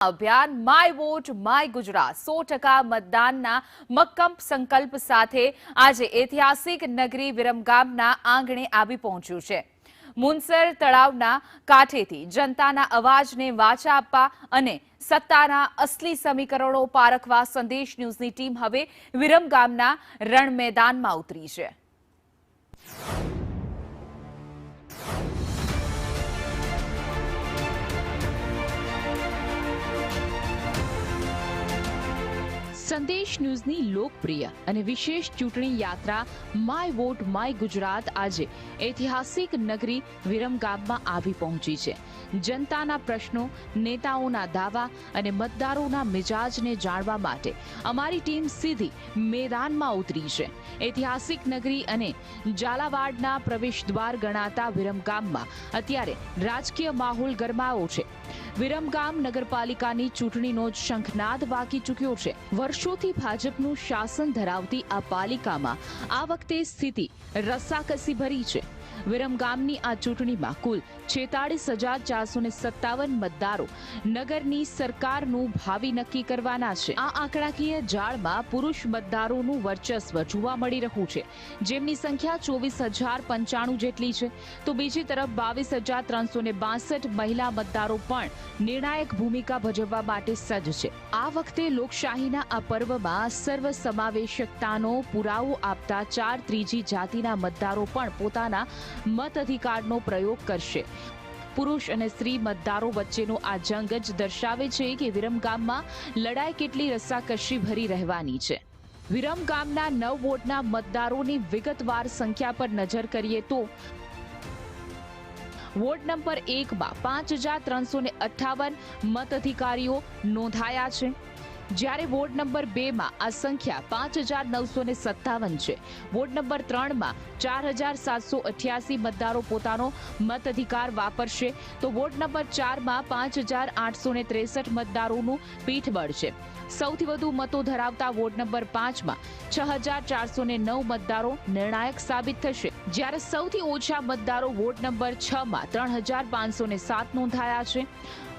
અભિયાન my vote my Gujarat 100% મતદાનના મક્કમ સંકલ્પ સાથે આજે ઐતિહાસિક નગરી વિરમગામના આંગણે આવી પહોંચ્યું છે। મુનસર તળાવના કાંઠેથી જનતાના અવાજને વાચા આપવા અને સત્તાના અસલી સમીકરણો પારખવા સંદેશ ન્યૂઝની ટીમ હવે વિરમગામના રણ મેદાનમાં ઉતરી છે। સંદેશ ન્યૂઝની લોકપ્રિય અને વિશેષ ચૂંટણી યાત્રા માય વોટ માય ગુજરાત આજે ઐતિહાસિક નગરી વિરમગામમાં આવી પહોંચી છે। જનતાના પ્રશ્નો, નેતાઓના દાવા અને મતદારોના મિજાજને જાણવા માટે અમારી ટીમ સીધી મેદાનમાં ઉતરી છે। ઐતિહાસિક નગરી અને ઝાલાવાડના પ્રવેશદ્વાર ગણાતા વિરમગામમાં અત્યારે રાજકીય માહોલ ગરમાયો છે। વિરમગામ નગરપાલિકાની ચૂંટણીનો શંખનાદ વાગી ચૂક્યો છે। વર્ષોથી ભાજપનું શાસન ધરાવતી આ પાલિકામાં આ વખતે સ્થિતિ રસાકસી ભરી છે। વિરમગામની આ ચૂંટણીમાં કુલ 46,457 મતદારો નગરની સરકારનું ભાવિ નક્કી કરવાના છે। આ આંકડાકીય જાળમાં પુરુષ મતદારોનું વર્ચસ્વ જોવા મળી રહ્યું છે, જેમની સંખ્યા 24,095 જેટલી છે, તો બીજી તરફ 22,362 મહિલા મતદારો પણ નિર્ણાયક ભૂમિકા ભજવવા માટે સજ્જ છે। આ વખતે લોકશાહીના આ પર્વમાં સર્વસમાવેશકતાનો પુરાવો આપતા 4 ત્રીજી જાતિના મતદારો પણ પોતાના મત અધિકારનો પ્રયોગ કરશે। પુરુષ અને સ્ત્રી મતદારો વચ્ચેનો આ જંગ જ દર્શાવે છે કે વિરમગામમાં લડાઈ કેટલી રસાકસી ભરી રહેવાની છે। વિરમગામના 9 વોર્ડના મતદારોની વિગતવાર સંખ્યા પર નજર કરીએ તો વોર્ડ નંબર 1માં 5,358 મતઅધિકારીઓ નોંધાયા છે, જ્યારે વોર્ડ નંબર 2માં આ સંખ્યા 5,957 છે। વોર્ડ નંબર 3માં 4,788 મતદારો પોતાનો મતાધિકાર વાપરશે, તો વોર્ડ નંબર 4માં 5,863 મતદારોનું પીઠબળ છે। સૌથી વધુ મતો ધરાવતા વોર્ડ નંબર 5માં 6,409 મતદારો નિર્ણાયક સાબિત થશે, જ્યારે સૌથી ઓછા મતદારો વોર્ડ નંબર 6માં 3,507 નોંધાયા છે।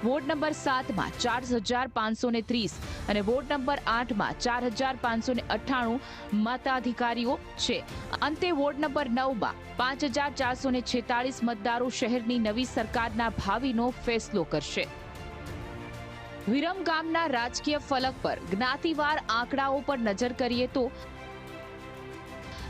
વોર્ડ નંબર 7માં 4,530 અને વોર્ડ નંબર 8માં 4,598 મતાધિકારીઓ છે। અંતે વોર્ડ નંબર 9માં 5,446 મતદારો શહેરની નવી સરકારના ભાવિનો ફેસલો કરશે। વિરમગામના રાજકીય ફલક પર જ્ઞાતિવાર આંકડાઓ પર નજર કરીએ તો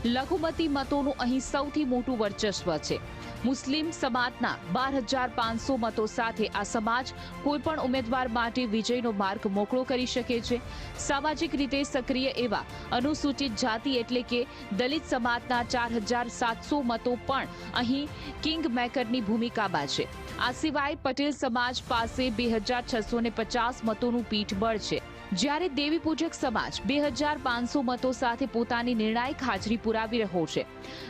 લઘુમતી મતોનું અહીં સૌથી મોટું વર્ચસ્વ છે। મુસ્લિમ સમાજના 12,500 મતો સાથે આ સમાજ કોઈપણ ઉમેદવાર માટે વિજયનો માર્ગ મોકળો કરી શકે છે। સામાજિક રીતે સક્રિય એવા અનુસૂચિત જાતિ એટલે કે દલિત સમાજના 4,700 મતો પણ અહીં કિંગ મેકરની ભૂમિકામાં છે। આ સિવાય પટેલ સમાજ પાસે 2,650 મતોનું પીઠબળ છે, જ્યારે દેવી પૂજક સમાજ 2,500 મતો સાથે પોતાની નિર્ણાયક હાજરી પુરાવી રહ્યો છે।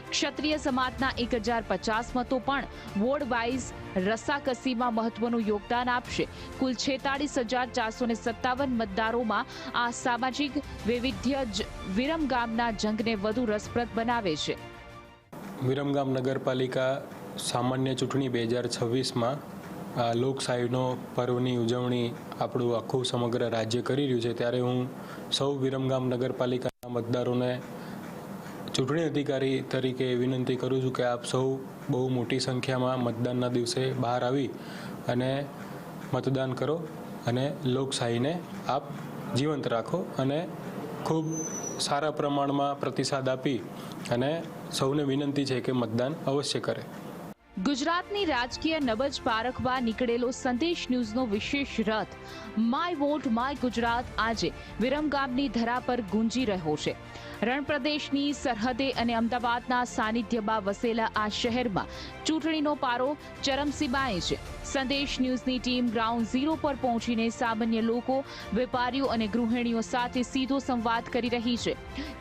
ક્ષત્રિય સમાજના 1,050 મતો પણ વોર્ડ વાઇઝ રસાકસીમાં મહત્વનું યોગદાન આપશે। કુલ 46,457 મતદારોમાં આ સામાજિક વૈવિધ્ય વિરમગામના જંગને વધુ રસપ્રદ બનાવે છે। વિરમગામ નગરપાલિકા સામાન્ય ચૂંટણી 2026માં લોકશાહીનો પર્વની ઉજવણી આપણું આખું સમગ્ર રાજ્ય કરી રહ્યું છે, ત્યારે હું સૌ વિરમગામ નગરપાલિકાના મતદારોને ચૂંટણી અધિકારી તરીકે વિનંતી કરું છું કે આપ સૌ બહુ મોટી સંખ્યામાં મતદાનના દિવસે બહાર આવી અને મતદાન કરો અને લોકશાહીને આપ જીવંત રાખો અને ખૂબ સારા પ્રમાણમાં પ્રતિસાદ આપી અને સૌને વિનંતી છે કે મતદાન અવશ્ય કરે। ગુજરાતની રાજકીય નબજ પારખવા નીકળેલો સંદેશ ન્યૂઝનો વિશેષ રથ માય વોટ માય ગુજરાત આજે વિરમગામની ધરા પર ગુંજી રહ્યો છે। રણ પ્રદેશની સરહદે અને અમદાવાદના સાનિધ્યમાં વસેલા આ શહેરમાં ચૂંટણીનો પારો ચરમસીમાએ છે। સંદેશ ન્યૂઝની ટીમ ગ્રાઉન્ડ ઝીરો પર પહોંચીને સામાન્ય લોકો, વેપારીઓ અને ગૃહિણીઓ સાથે સીધો સંવાદ કરી રહી છે,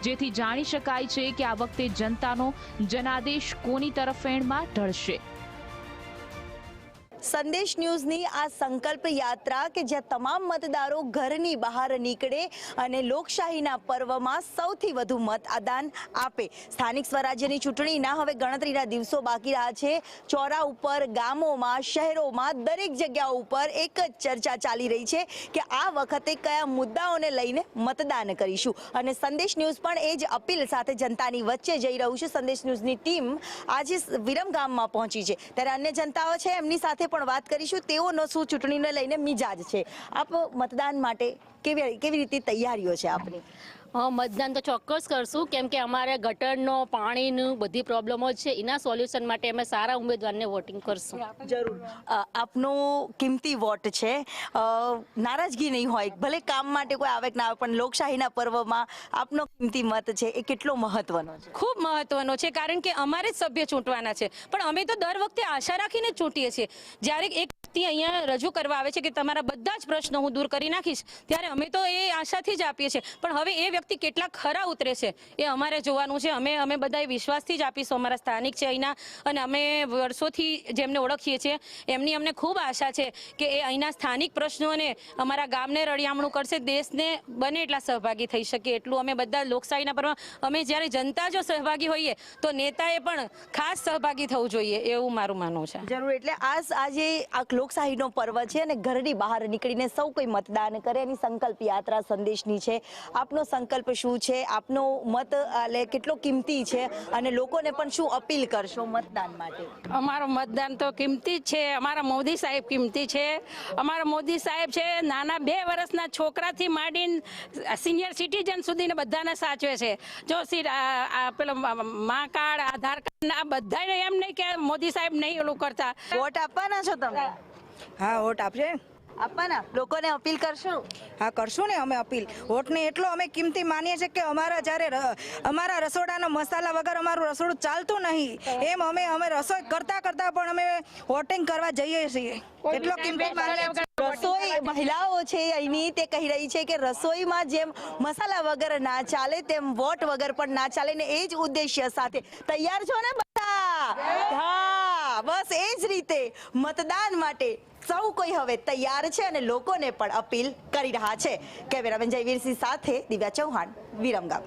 જેથી જાણી શકાય છે કે આ વખતે જનતાનો જનાદેશ કોની તરફેણમાં ઢળશે। સંદેશ ન્યૂઝની આ સંકલ્પ યાત્રા કે જ્યાં તમામ મતદારો ઘરની બહાર નીકળે અને લોકશાહીના પર્વમાં સૌથી વધુ મતદાન આપે. સ્થાનિક સ્વરાજ્યની ચૂંટણીના હવે ગણતરીના દિવસો બાકી રહ્યા છે. ચોરા ઉપર, ગામોમાં, શહેરોમાં દરેક જગ્યાઓ ઉપર એક જ ચર્ચા ચાલી રહી છે કે આ વખતે કયા મુદ્દાઓને લઈને મતદાન કરીશું. અને સંદેશ ન્યૂઝ પણ એ જ અપીલ સાથે જનતાની વચ્ચે જઈ રહ્યું છે. સંદેશ ન્યૂઝની ટીમ આજે વિરમગામમાં પહોંચી છે, ત્યારે અન્ય જનતાઓ છે એમની સાથે પણ વાત કરીશું. તેઓનો શું ચૂંટણીને લઈને મિજાજ છે. આપ મતદાન માટે કેવી રીતે તૈયારીઓ છે આપની? મતદાન તો ચોક્કસ કરશું, કેમ કે અમારે ગટરનો, પાણીનું બધી પ્રોબ્લેમો છે. એના સોલ્યુશન માટે અમે સારા ઉમેદવારને વોટિંગ કરશું. જરૂર. આપનો કિંમતી વોટ છે. નારાજગી નહીં હોય, ભલે કામ માટે કોઈ આવે કે ના આવે, પણ લોકશાહીના પર્વમાં આપનો કિંમતી મત છે એ કેટલો મહત્વનો છે? ખૂબ મહત્વનો છે, કારણ કે અમારે જ સભ્ય ચૂંટવાના છે. પણ અમે તો દર વખતે આશા રાખીને જ ચૂંટીએ છીએ. જ્યારે એક વ્યક્તિ અહીંયા રજૂ કરવા આવે છે કે તમારા બધા જ પ્રશ્નો હું દૂર કરી નાખીશ, ત્યારે અમે તો એ આશાથી જ આપીએ છીએ. પણ હવે એ વ્યક્તિ કેટલા ખરા ઉતરે છે એ અમારે જોવાનું છે. અમે બધા વિશ્વાસથી જ આપીશું. અમારા સ્થાનિક છે અહીંના, અને અમે વર્ષોથી જેમને ઓળખીએ છીએ એમની અમને ખૂબ આશા છે કે એ અહીંના સ્થાનિક પ્રશ્નોને અમારા ગામને રળિયામણું કરશે, દેશને બને એટલા સહભાગી થઈ શકે એટલું. અમે બધા લોકશાહીના પર્વ, અમે જ્યારે જનતા જો સહભાગી હોઈએ તો નેતાએ પણ ખાસ સહભાગી થવું જોઈએ, એવું મારું માનવું છે. જરૂર. એટલે આજે આ લોકશાહીનો પર્વ છે અને ઘરની બહાર નીકળીને સૌ કોઈ મતદાન કરે એની સંકલ્પ યાત્રા સંદેશની છે. આપનો સંકલ્પ શું છે? આપનો મત કેટલો કિંમતી છે અને લોકોને પણ શું અપીલ કરશો મતદાન માટે? અમારું મતદાન તો કિંમતી જ છે. અમારા મોદી સાહેબ કિંમતી છે. અમારા મોદી સાહેબ છે નાના 2 વર્ષના છોકરાથી માંડીને સિનિયર સિટીઝન સુધીને બધાને સાચવે છે. જો પેલો મા કાર્ડ, આધાર કાર્ડ આ બધાને એમ નહીં કે મોદી સાહેબ નહીં ઓલું કરતા. વોટ આપવાના છો તમે? હા, વોટ આપશે. આપવાના? લોકોને અપીલ કરશો? હા, કરશું ને અમે અપીલ. વોટને એટલો અમે કિંમતી માનીએ છીએ કે અમારા રસોડાના મસાલા વગર અમારું રસોડું ચાલતું નહીં. એમ અમે રસોઈ કરતા પણ અમે વોટિંગ કરવા જઈએ છીએ. એટલો કિંમતી માનીએ છીએ. રસોઈ મહિલાઓ છે અહીંની, તે કહી રહી છે કે રસોઈમાં જેમ મસાલા વગર ના ચાલે તેમ વોટ વગર પણ ના ચાલે, ને એ જ ઉદ્દેશ્ય સાથે તૈયાર છો ને બધા? હા, બસ એ જ રીતે મતદાન માટે સૌ કોઈ હવે તૈયાર છે અને લોકોને પણ અપીલ કરી રહ્યા છે. કેમેરામેન જયવીરસિંહ સાથે દિવ્યા ચૌહાણ, વિરમગામ.